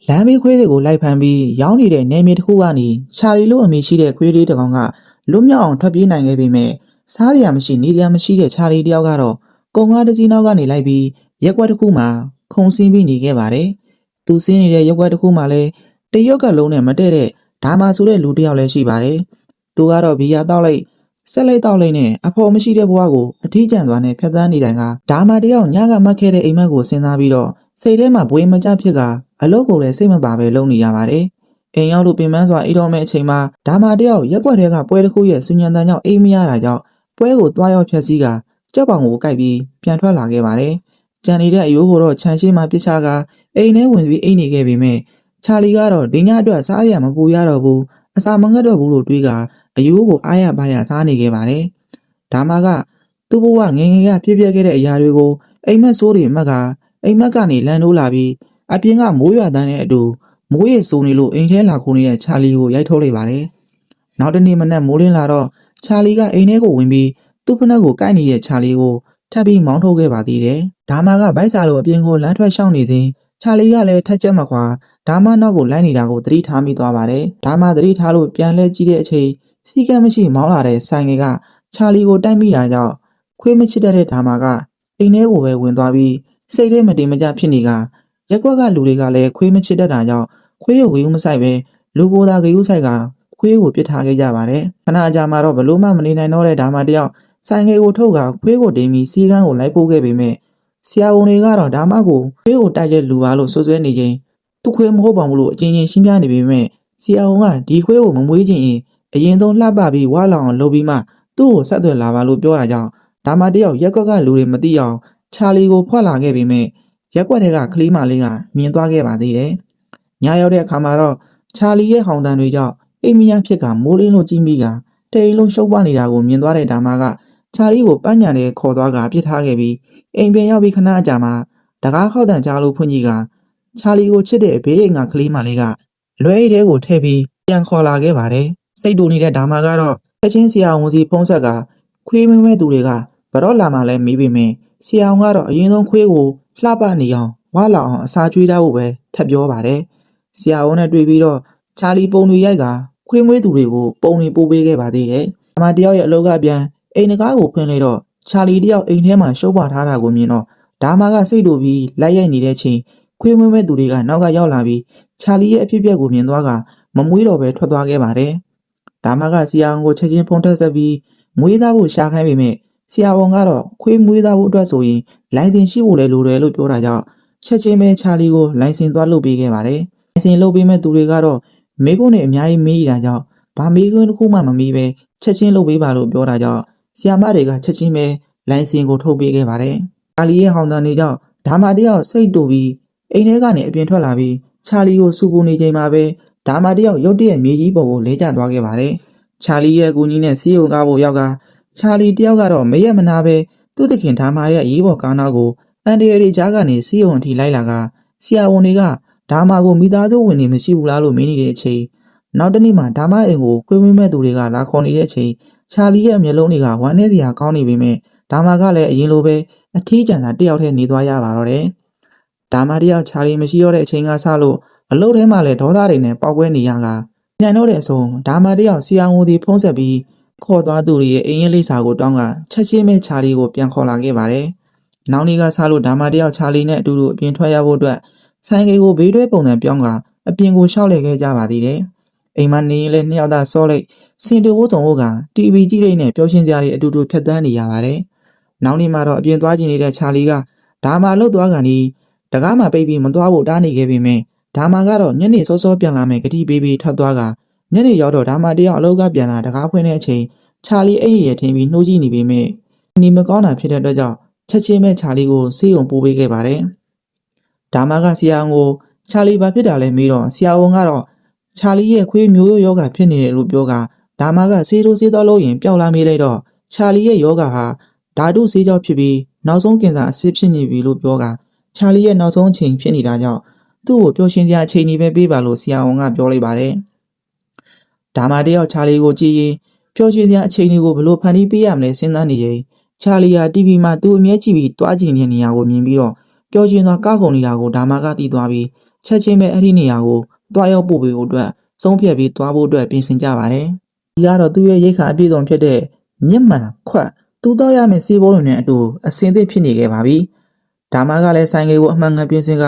လမ်းဘေးခွေးတွေကိုလိုက်ဖမ်းပြီးရောင်းနေတဲ့နေမြေတစ်ခုကနေချာလီလို့အမည်ရှိတဲ့ခွေးလေးတစ်ကောင်ကလွတ်မြောက်အောင်ထွက်ပြေးနိုင်ခဲ့ပေမဲ့စားရမရှိနေရမရှိတဲ့ချာလီတယောက်ကတော့ကုံကားတစ်စီးနောက်ကနေလိုက်ပြီးရက်ွက်တစ်ခုမှာခုံစင်းပြီးနေခဲ့ပါတယ်။သူစင်းနေတဲ့ရက်ွက်တစ်ခုမှာလည်းတရွက်ကလုံးနဲ့မတည့်တဲ့ဒါမာဆိုတဲ့လူတစ်ယောက်လည်းရှိပါတယ်။သူကတော့ဘီယာတောက်လိုက်ဆက်လိုက်တောက်လိုက်နဲ့အဖော်မရှိတဲ့ဘဝကိုအထီးကျန်စွာနဲ့ဖြတ်သန်းနေတိုင်းကဒါမာတယောက်ညကမှတ်ခဲ့တဲ့အိမ်မက်ကိုစဉ်းစားပြီးတော့စိတ်ထဲမှာဘွေမကြဖြစ်ကအလုပ်ကိုလည်းစိတ်မပါပဲလုပ်နေရပါတယ်။အိမ်ရောက်လို့ပင်ပန်းစွာအိမ်တော်မဲ့အချိန်မှာဒါမာတယောက်ရက်ွက်ထဲကပွဲတစ်ခုရဲ့စူညံတန်းကြောင့်အိမ်မရတာကြောင့်ပွဲကိုတွားရောက်ဖြတ်စည်းကကြောက်ပောင်ကိုကိုက်ပြီးပြန်ထွက်လာခဲ့ပါတယ်။ကြံနေတဲ့အယိုးကိုတော့ခြံရှိမှပြစ်ချကအိမ်ထဲဝင်ပြီးအိမ်နေခဲ့ပေမဲ့ချာလီကတော့ဒီညအတွက်စားရမပူရတော့ဘူးအစာမငတ်တော့ဘူးလို့တွေးကအယိုးကိုအားရပါရစားနေခဲ့ပါတယ်။ဒါမှကသူ့ဘဝငယ်ငယ်ကပြည့်ပြည့်ခဲ့တဲ့အရာတွေကိုအိမ်မက်ဆိုးတွေမှတ်ကအိမ်မက်ကနေလန်ထိုးလာပြီးအပြင်ကမိုးရွာတန်းတဲ့အတူမိုးရေစိုးနေလို့အိမ်ထဲလာခိုးနေတဲ့ချာလီကိုရိုက်ထုတ်လိုက်ပါတယ်။နောက်တနေ့မနက်မိုးလင်းလာတော့ချာလီကအိမ်ထဲကိုဝင်ပြီးသူ့ဖက်နှက်ကိုကိုက်နေတဲ့ချာလီကိုထပ်ပြီးမောင်းထုတ်ခဲ့ပါသေးတယ်။ဒါမှကဗိုက်စာလိုအပြင်ကိုလမ်းထွက်ရှောင်နေစဉ်ချာလီကလည်းထက်ချက်မခွာဒါမှနောက်ကိုလိုက်နေတာကိုသတိထားမိသွားပါတယ်။ဒါမှသတိထားလို့ပြန်လဲကြည့်တဲ့အချိန်စီကံမရှိမောင်းလာတဲ့ဆိုင်ငယ်ကချာလီကိုတိုက်မိတာကြောင့်ခွေးမချစ်တဲ့ဒါမှကအိမ်ထဲကိုပဲဝင်သွားပြီးစိတ်ထဲမတည်မကြဖြစ်နေကရက်ကွက်ကလူတွေကလည်းခွေးမချစ်တတ်တာကြောင့်ခွေးကိုဂယုမဆိုင်ပဲလူကိုယ်သာဂယုဆိုင်ကခွေးကိုပစ်ထားခဲ့ကြပါတယ်။ခဏအကြာမှာတော့ဘလို့မှမနေနိုင်တော့တဲ့ဒါမှတယောက်ဆိုင်ငယ်ကိုထုတ်ကခွေးကိုတင်ပြီးစီကန်းကိုလိုက်ပို့ခဲ့ပေမဲ့ဆရာဝန်တွေကတော့ဒါမှကိုခွေးကိုတိုက်တဲ့လူပါလို့ဆွဆွဲနေခြင်းသူ့ခွေးမဟုတ်ပါဘူးလို့အချင်းချင်းရှင်းပြနေပေမဲ့ဆရာဝန်ကဒီခွေးကိုမမွေးခြင်းရင်အရင်ဆုံးလှပပြီးဝါလောင်အောင်လုပ်ပြီးမှသူ့ကိုဆက်သွယ်လာပါလို့ပြောတာကြောင့်ဒါမှတယောက်ရက်ကွက်ကလူတွေမသိအောင်ချာလီကိုဖွက်လာခဲ့ပေမဲ့ရက်ကွက်တွေကကလေးမလေးကမြင်သွားခဲ့ပါသေးတယ်။ညရောက်တဲ့အခါမှာတော့ချာလီရဲ့ဟောင်တန်တွေကြောင့်အိမ်မရဖြစ်ကမိုးလင်းလို့ကြီးမိကတိမ်လုံးရှုပ်ပွားနေတာကိုမြင်သွားတဲ့ဒါမှကချာလီကိုပန်းညံနဲ့ခေါ်သွားကပြစ်ထားခဲ့ပြီးအိမ်ပြန်ရောက်ပြီးခဏအကြာမှာတကားခောက်တန်ကြားလို့ဖွင့်ကြည့်ကချာလီကိုချစ်တဲ့ဘေးအိမ်ကကလေးမလေးကလွဲအိတ်ထဲကိုထည့်ပြီးပြန်ခေါ်လာခဲ့ပါတယ်။စိတ်တူနေတဲ့ဒါမှကတော့ချက်ချင်းဆရာဝန်စီဖုံးဆက်ကခွေးမမဲသူတွေကဘရော့လာမှလည်းမေးပေမဲ့ဆရာဝန်ကတော့အရင်ဆုံးခွေးကိုလှပနေအောင်ဝါလောင်အောင်အစာကျွေးထားဖို့ပဲထပ်ပြောပါတယ်။ဆရာဝန်နဲ့တွေ့ပြီးတော့ချာလီပုံတွေရိုက်ကခွေးမွေးသူတွေကိုပုံတွေပို့ပေးခဲ့ပါသေးတယ်။အမတယောက်ရဲ့အလုပ်ကပြန်အိမ်တကားကိုဖွင့်လိုက်တော့ချာလီတယောက်အိမ်ထဲမှာရှုပ်ပွားထားတာကိုမြင်တော့ဒါမှကစိတ်တူပြီးလိုက်ရိုက်နေတဲ့ချိန်ခွေးမွေးမဲ့သူတွေကနောက်ကရောက်လာပြီးချာလီရဲ့အဖြစ်အပျက်ကိုမြင်သွားကမမွေးတော့ပဲထွက်သွားခဲ့ပါတယ်။ဒါမှကဆရာဝန်ကိုချက်ချင်းဖုန်းထက်ဆက်ပြီးမွေးသားဖို့ရှာခိုင်းပေမဲ့ဆရာဝန်ကတော့ခွေးမွေးသားဖို့အတွက်ဆိုရင်လိုင်စင်ရှိဖို့လည်းလိုတယ်လို့ပြောတာကြောင့်ချက်ချင်းပဲချာလီကိုလိုင်စင်သွားလုပ်ပေးခဲ့ပါတယ်။လိုင်စင်လုပ်ပေးမဲ့သူတွေကတော့မေကွန်းနဲ့အများကြီးမေးနေတာကြောင့်ဘာမေကွန်းတစ်ခုမှမမေးပဲချက်ချင်းလုပ်ပေးပါလို့ပြောတာကြောင့်ဆရာမတွေကချက်ချင်းပဲလိုင်စင်ကိုထုတ်ပေးခဲ့ပါတယ်။ချာလီရဲ့ဟောင်တန်တွေကြောင့်ဒါမှတယောက်စိတ်တူပြီးအိမ်ထဲကနေအပြင်ထွက်လာပြီးချာလီကိုစူပူနေချိန်မှာပဲဒါမှတယောက်ရုတ်တရက်မြေကြီးပေါ်ကိုလဲကျသွားခဲ့ပါတယ်။ချာလီရဲ့အကူကြီးနဲ့စီးရုံကားဖို့ရောက်ကချာလီတယောက်ကတော့မရက်မနာပဲသူ့သခင်ဒါမှရဲ့ရေးပေါ်ကားနောက်ကိုအန်တရရီကြားကနေစီးရုံအထိလိုက်လာကဆရာဝန်တွေကဒါမှကိုမိသားစုဝင်နေမရှိဘူးလားလို့မင်းနေတဲ့အချိန်နောက်တနေ့မှဒါမှအိမ်ကိုခွေးမွေးမဲ့သူတွေကလာခေါ်နေတဲ့အချိန်ချာလီရဲ့မျက်လုံးတွေကဝမ်းနေစရာကောင်းနေပေမဲ့ဒါမှကလည်းအရင်လိုပဲအထီးကျန်တာတယောက်တည်းနေသွားရပါတော့တယ်။ဒါမှတယောက်ချာလီမရှိတော့တဲ့အချိန်ကစလို့အလုပ်ထဲမှာလည်းဒေါသတွေနဲ့ပေါက်ကွဲနေရကပြန်တော့တဲ့အဆုံးဒါမှတယောက်ဆရာဝန်ဒီဖုံးဆက်ပြီးခေါ်သွားသူတွေရဲ့အိမ်ရဲ့လိပ်စာကိုတောင်းကချက်ချင်းပဲချာလီကိုပြန်ခေါ်လာခဲ့ပါတယ်။နောက်နေ့ကစလို့ဒါမှတယောက်ချာလီနဲ့အတူတူအပြင်ထွက်ရဖို့အတွက်ဆိုင်ကယ်ကိုဘေးတွဲပုံစံပြောင်းကအပြင်ကိုရှောက်လဲခဲ့ကြပါသေးတယ်။အိမ်မနေရင်လည်းနှစ်ယောက်သားစောလိုက်စင်တူဝုံစုံက TV ကြည့်လိုက်နဲ့ပျော်ရွှင်စရာတွေအတူတူဖြတ်သန်းနေရပါတယ်။နောက်နေ့မှာတော့အပြင်သွားကျင်နေတဲ့ချာလီကဒါမှလှုပ်သွားကန်ဒီတကားမှပိတ်ပြီးမသွားဖို့တားနေခဲ့ပေမဲ့ဒါမှကတော့ညနေစောစောပြန်လာမယ်ဂတိပေးပြီးထွက်သွားကညနေရောက်တော့ဒါမှတယောက်အလုပ်ကပြန်လာတကားဖွင့်တဲ့အချိန်ချာလီအိမ်ရထင်းပြီးနှိုးကြည့်နေပေမဲ့နေမကောင်းတာဖြစ်တဲ့အတွက်ကြောင့်ချက်ချင်းပဲချာလီကိုဆေးရုံပို့ပေးခဲ့ပါတယ်။ဒါမှကဆရာဝန်ကိုချာလီဘာဖြစ်တာလဲမေးတော့ဆရာဝန်ကတော့ချာလီရဲ့ခွေးမျိုးရိုးယောဂဖြစ်နေတယ်လို့ပြောကဒါမှကဆေးထိုးဆေးတော့လို့ရင်ပျောက်လာမေးလိုက်တော့ချာလီရဲ့ယောဂဟာဓာတုဆေးကြောင့်ဖြစ်ပြီးနောက်ဆုံးကင်ဆာအဆစ်ဖြစ်နေပြီလို့ပြောကချာလီရဲ့နောက်ဆုံးအချိန်ဖြစ်နေတာကြောင့်သူ့ကိုပျော်ရွှင်စရာအချိန်ကြီးပဲပေးပါလို့ဆရာဝန်ကပြောလိုက်ပါတယ်။ဒါမှတယောက်ချာလီကိုကြည့်ရင်ပျော်ရွှင်စရာအချိန်တွေကိုဘလို့ဖန်တီးပေးရမလဲစဉ်းစားနေရင်ချာလီဟာ TV မှာသူ့အမြဲကြည့်ပြီးတွားကြည့်နေတဲ့နေရာကိုမြင်ပြီးတော့ပျော်ရွှင်စွာကောက်ကုန်နေတာကိုဒါမှကသိသွားပြီး ချက်ချင်းပဲအဲ့ဒီနေရာကိုတွားရောက်ပို့ပေးဖို့အတွက်ဆုံးဖြတ်ပြီးတွားဖို့အတွက်ပြင်ဆင်ကြပါတယ်။ဒီကတော့သူ့ရဲ့ရိတ်ခါအပြည့်စုံဖြစ်တဲ့မြင့်မှန်ခွတ်သူတော့ရမယ့်စီးပိုးတွေနဲ့အတူအစင်သစ်ဖြစ်နေခဲ့ပါပြီ။ဒါမှကလည်းဆိုင်ကယ်ကိုအမှန်ကန်ပြင်ဆင်က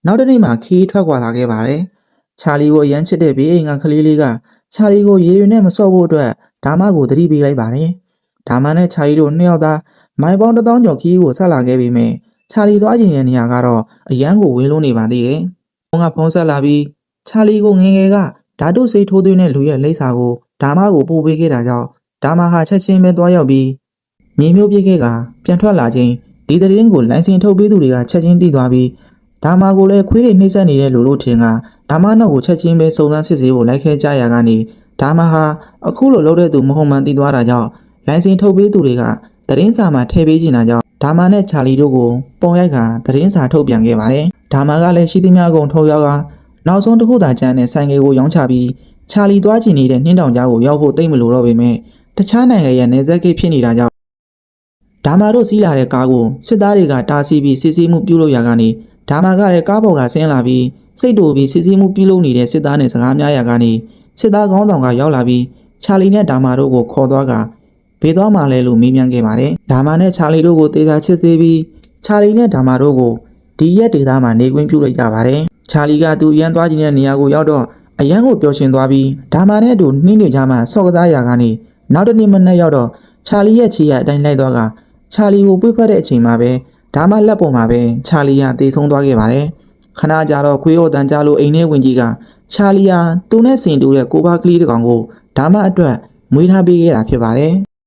နောက်တစ်နေ့မှခီးထွက်ခွာလာခဲ့ပါတယ်။ချာလီကိုအရန်ချစ်တဲ့ဘေးအိမ်ကကလေးလေးကချာလီကိုရေတွေနဲ့မစော့ဖို့အတွက်ဒါမှကိုသတိပေးလိုက်ပါတယ်။ဒါမှနဲ့ချာလီတို့နှစ်ယောက်သားမိုင်ပေါင်း1000ကျော်ခီးကိုဆက်လာခဲ့ပြီးမြဲချာလီသွားကျင်တဲ့နေရာကတော့အရန်ကိုဝင်းလုံးနေပါသေးတယ်။ဘုံကဖုံးဆက်လာပြီးချာလီကိုငယ်ငယ်ကဓာတုဆေးထိုးသွင်းတဲ့လူရဲ့လိပ်စာကိုဒါမှကိုပို့ပေးခဲ့တာကြောင့်ဒါမှဟာချက်ချင်းပဲသွားရောက်ပြီးမြေမျိုးပြစ်ခဲ့ကပြန်ထွက်လာခြင်းဒီသတင်းကိုလိုင်စင်ထုတ်ပေးသူတွေကချက်ချင်းသိသွားပြီးဒါမှကိုလည်းခွေးတွေနှိမ့်ဆက်နေတဲ့လူတို့ထင်ကဒါမှနောက်ကိုချက်ချင်းပဲစုံစမ်းစစ်ဆေးဖို့လိုက်ခဲကြရကနေဒါမှဟာအခုလိုလုပ်တဲ့သူမဟုတ်မှန်သိသွားတာကြောင့်လိုင်စင်ထုတ်ပေးသူတွေကသတင်းစာမှာထည့်ပေးချင်တာကြောင့်ဒါမှနဲ့ချာလီတို့ကိုပုံရိုက်ကသတင်းစာထုတ်ပြန်ခဲ့ပါတယ်ဒါမှကလည်းရှိသမျှကုန်ထုတ်ရောက်ကနောက်ဆုံးတစ်ခုသာကျန်တဲ့ဆိုင်ကယ်ကိုရောင်းချပြီးချာလီသွားကျင်နေတဲ့နှင်းတောင်ကြားကိုရောက်ဖို့တိတ်မလို့တော့ပေမဲ့တခြားနိုင်ငံရဲ့နေဆက်ကိဖြစ်နေတာကြောင့်ဒါမှတို့စီးလာတဲ့ကားကိုစစ်သားတွေကတားဆီးပြီးစစ်ဆေးမှုပြုလုပ်ရာကနေဒါမှကလည်းကားပေါ်ကဆင်းလာပြီးစိတ်တူပြီးစစ်ဆေးမှုပြုလုပ်နေတဲ့စစ်သားနဲ့စကားများရာကနေစစ်သားခေါင်းဆောင်ကရောက်လာပြီးချာလီနဲ့ဒါမှတို့ကိုခေါ်သွားကဘေးသွားမှလဲလို့မေးမြန်းခဲ့ပါတယ်ဒါမှနဲ့ချာလီတို့ကိုတေးသာချစ်သေးပြီးချာလီနဲ့ဒါမှတို့ကိုဒီရက်ဒေသမှာနေခွင့်ပြုလိုက်ကြပါတယ်ချာလီကသူအရန်သွားခြင်းတဲ့နေရာကိုရောက်တော့အရန်ကိုပျော်ရွှင်သွားပြီးဒါမှနဲ့အတူနှင်းနေကြမှာဆော့ကစားရာကနေနောက်တစ်နေ့မနေ့ရောက်တော့ချာလီရဲ့ခြေရအတိုင်းလိုက်သွားကချာလီကိုပွေ့ဖက်တဲ့အချိန်မှာပဲဒါမှလက်ပေါ်မှာပဲချာလီကတေဆုံးသွားခဲ့ပါတယ်ခဏကြာတော့ခွေးဟော်တန်ကြလို့အိမ်ထဲဝင်ကြီးကချာလီဟာသူနဲ့စင်တူတဲ့ကိုပါကလေးတစ်ကောင်ကိုဒါမှအတွက်မွေးထားပေးခဲ့တာဖြစ်ပါတယ်